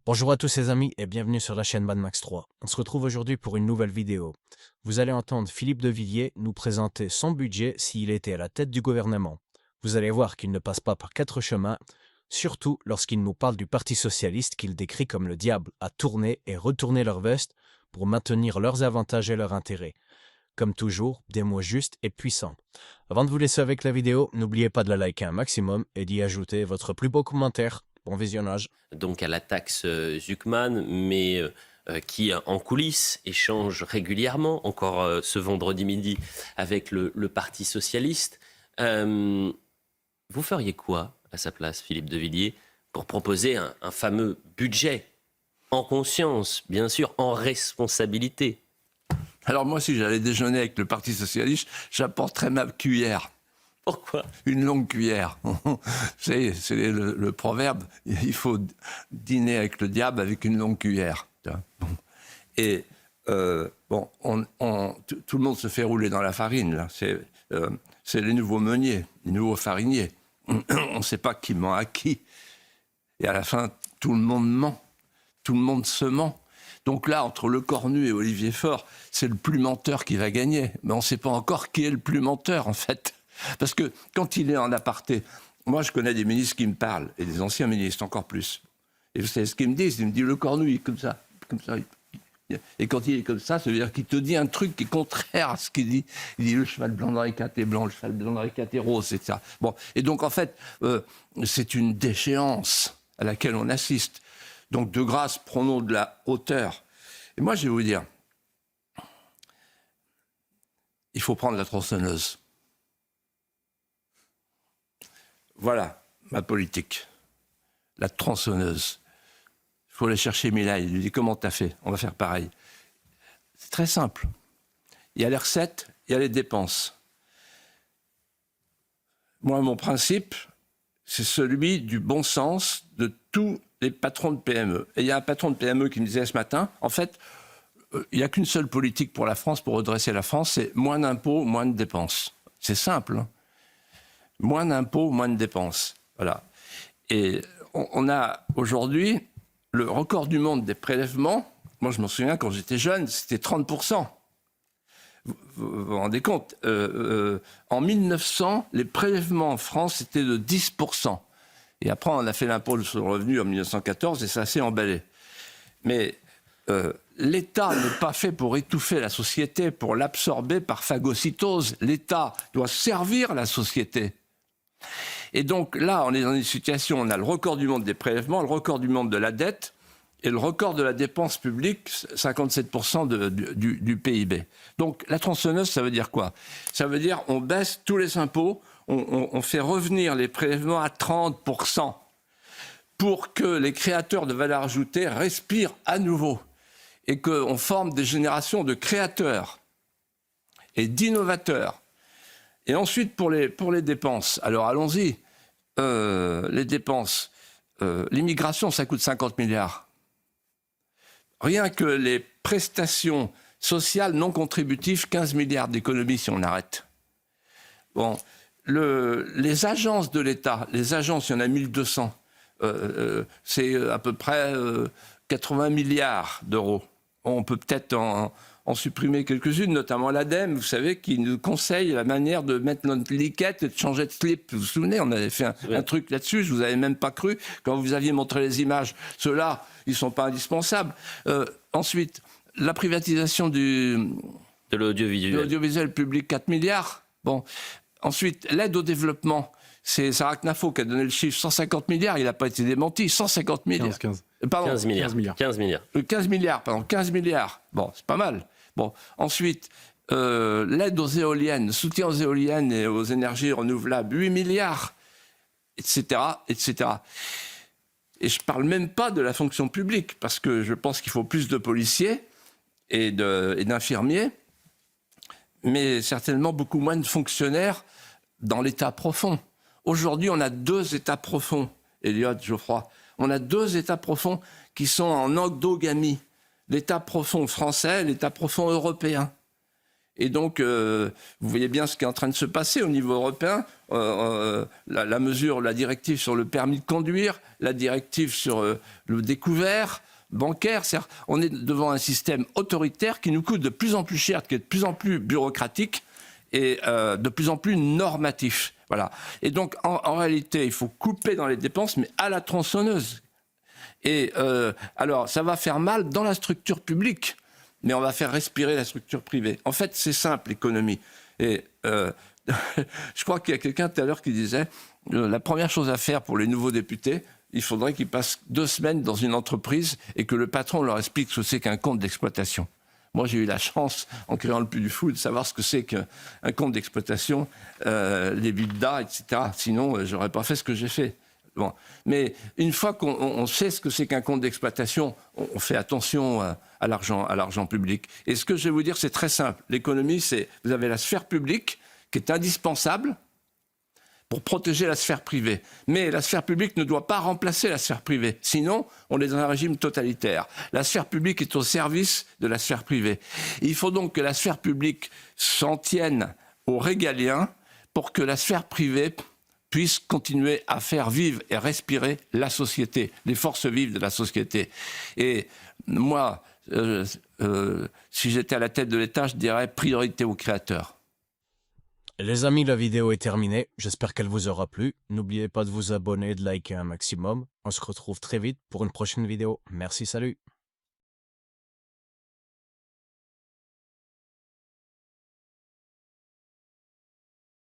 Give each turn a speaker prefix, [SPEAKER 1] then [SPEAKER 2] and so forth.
[SPEAKER 1] Bonjour à tous les amis et bienvenue sur la chaîne Mad Max 3. On se retrouve aujourd'hui pour une nouvelle vidéo. Vous allez entendre Philippe de Villiers nous présenter son budget s'il était à la tête du gouvernement. Vous allez voir qu'il ne passe pas par quatre chemins, surtout lorsqu'il nous parle du Parti Socialiste qu'il décrit comme le diable à tourner et retourner leur veste pour maintenir leurs avantages et leurs intérêts. Comme toujours, des mots justes et puissants. Avant de vous laisser avec la vidéo, n'oubliez pas de la liker un maximum et d'y ajouter votre plus beau commentaire. Bon visionnage.
[SPEAKER 2] Donc à la taxe Zuckman, mais qui en coulisses échange régulièrement, encore ce vendredi midi, avec le Parti Socialiste. Vous feriez quoi à sa place, Philippe de Villiers, pour proposer un fameux budget en conscience, bien sûr, en responsabilité?
[SPEAKER 3] Alors moi, si j'allais déjeuner avec le Parti Socialiste, j'apporterais ma cuillère.
[SPEAKER 2] Pourquoi?
[SPEAKER 3] Une longue cuillère. C'est le proverbe, il faut dîner avec le diable avec une longue cuillère. Et tout le monde se fait rouler dans la farine, là. C'est les nouveaux meuniers, les nouveaux fariniers. On ne sait pas qui ment à qui. Et à la fin, tout le monde ment. Tout le monde se ment. Donc là, entre Le Cornu et Olivier Faure, c'est le plus menteur qui va gagner. Mais on ne sait pas encore qui est le plus menteur, en fait. Parce que quand il est en aparté, moi je connais des ministres qui me parlent, et des anciens ministres encore plus. Et vous savez ce qu'ils me disent? Ils me disent Le Cornu, il est comme ça, comme ça. Et quand il est comme ça veut dire qu'il te dit un truc qui est contraire à ce qu'il dit. Il dit le cheval blanc d'Henri IV est blanc, le cheval blanc d'Henri IV est rose, etc. Bon, et donc en fait, c'est une déchéance à laquelle on assiste. Donc de grâce, prenons de la hauteur. Et moi je vais vous dire, il faut prendre la tronçonneuse. Voilà ma politique. La tronçonneuse. Il faut aller chercher Mila. Il lui dit comment t'as fait? On va faire pareil. C'est très simple. Il y a les recettes, il y a les dépenses. Moi, mon principe, c'est celui du bon sens de tous les patrons de PME. Et il y a un patron de PME qui me disait ce matin, en fait, il n'y a qu'une seule politique pour la France, pour redresser la France, c'est moins d'impôts, moins de dépenses. C'est simple, hein. Moins d'impôts, moins de dépenses. Voilà. Et on a aujourd'hui le record du monde des prélèvements. Moi, je m'en souviens, quand j'étais jeune, c'était 30%. Vous vous rendez compte? En 1900, les prélèvements en France, c'était de 10%. Et après, on a fait l'impôt sur le revenu en 1914 et ça s'est emballé. Mais l'État n'est pas fait pour étouffer la société, pour l'absorber par phagocytose. L'État doit servir la société. Et donc là, on est dans une situation, on a le record du monde des prélèvements, le record du monde de la dette et le record de la dépense publique, 57% du PIB. Donc la tronçonneuse, ça veut dire quoi? Ça veut dire on baisse tous les impôts, on fait revenir les prélèvements à 30% pour que les créateurs de valeur ajoutée respirent à nouveau et qu'on forme des générations de créateurs et d'innovateurs. Et ensuite, pour les dépenses, alors allons-y, les dépenses, l'immigration, ça coûte 50 milliards. Rien que les prestations sociales non contributives, 15 milliards d'économies si on arrête. Bon, les agences de l'État, les agences, il y en a 1200, c'est à peu près 80 milliards d'euros. On peut peut-être en supprimer quelques-unes, notamment l'ADEME, vous savez, qui nous conseille la manière de mettre notre liquette et de changer de slip. Vous vous souvenez, on avait fait un truc là-dessus, je vous avais même pas cru quand vous aviez montré les images. Ceux-là, ils sont pas indispensables. Ensuite, la privatisation de l'audiovisuel public, 4 milliards. Bon. Ensuite, l'aide au développement. C'est Sarah Knafo qui a donné le chiffre, 150 milliards, il n'a pas été démenti, 150 milliards.
[SPEAKER 2] 15 milliards.
[SPEAKER 3] 15 milliards, pardon, 15 milliards. Bon, c'est pas mal. Bon, ensuite, l'aide aux éoliennes, le soutien aux éoliennes et aux énergies renouvelables, 8 milliards, etc., etc. Et je ne parle même pas de la fonction publique, parce que je pense qu'il faut plus de policiers et d'infirmiers, mais certainement beaucoup moins de fonctionnaires dans l'état profond. Aujourd'hui, on a 2 états profonds, Elliott, Geoffroy. On a 2 états profonds qui sont en endogamie. L'état profond français et l'état profond européen. Et donc, vous voyez bien ce qui est en train de se passer au niveau européen. La directive sur le permis de conduire, la directive sur le découvert bancaire. On est devant un système autoritaire qui nous coûte de plus en plus cher, qui est de plus en plus bureaucratique et de plus en plus normatif. Voilà. Et donc, en réalité, il faut couper dans les dépenses, mais à la tronçonneuse. Et alors, ça va faire mal dans la structure publique, mais on va faire respirer la structure privée. En fait, c'est simple, l'économie. Et je crois qu'il y a quelqu'un tout à l'heure qui disait la première chose à faire pour les nouveaux députés, il faudrait qu'ils passent 2 semaines dans une entreprise et que le patron leur explique ce que c'est qu'un compte d'exploitation. Moi, j'ai eu la chance, en créant le Puy du Fou, de savoir ce que c'est qu'un compte d'exploitation, les EBITDA, etc. Sinon, je n'aurais pas fait ce que j'ai fait. Bon. Mais une fois qu'on sait ce que c'est qu'un compte d'exploitation, on fait attention à l'argent public. Et ce que je vais vous dire, c'est très simple. L'économie, vous avez la sphère publique qui est indispensable pour protéger la sphère privée. Mais la sphère publique ne doit pas remplacer la sphère privée. Sinon, on est dans un régime totalitaire. La sphère publique est au service de la sphère privée. Il faut donc que la sphère publique s'en tienne aux régaliens pour que la sphère privée puisse continuer à faire vivre et respirer la société, les forces vives de la société. Et moi, si j'étais à la tête de l'État, je dirais priorité aux créateurs.
[SPEAKER 1] Les amis, la vidéo est terminée. J'espère qu'elle vous aura plu. N'oubliez pas de vous abonner et de liker un maximum. On se retrouve très vite pour une prochaine vidéo. Merci, salut!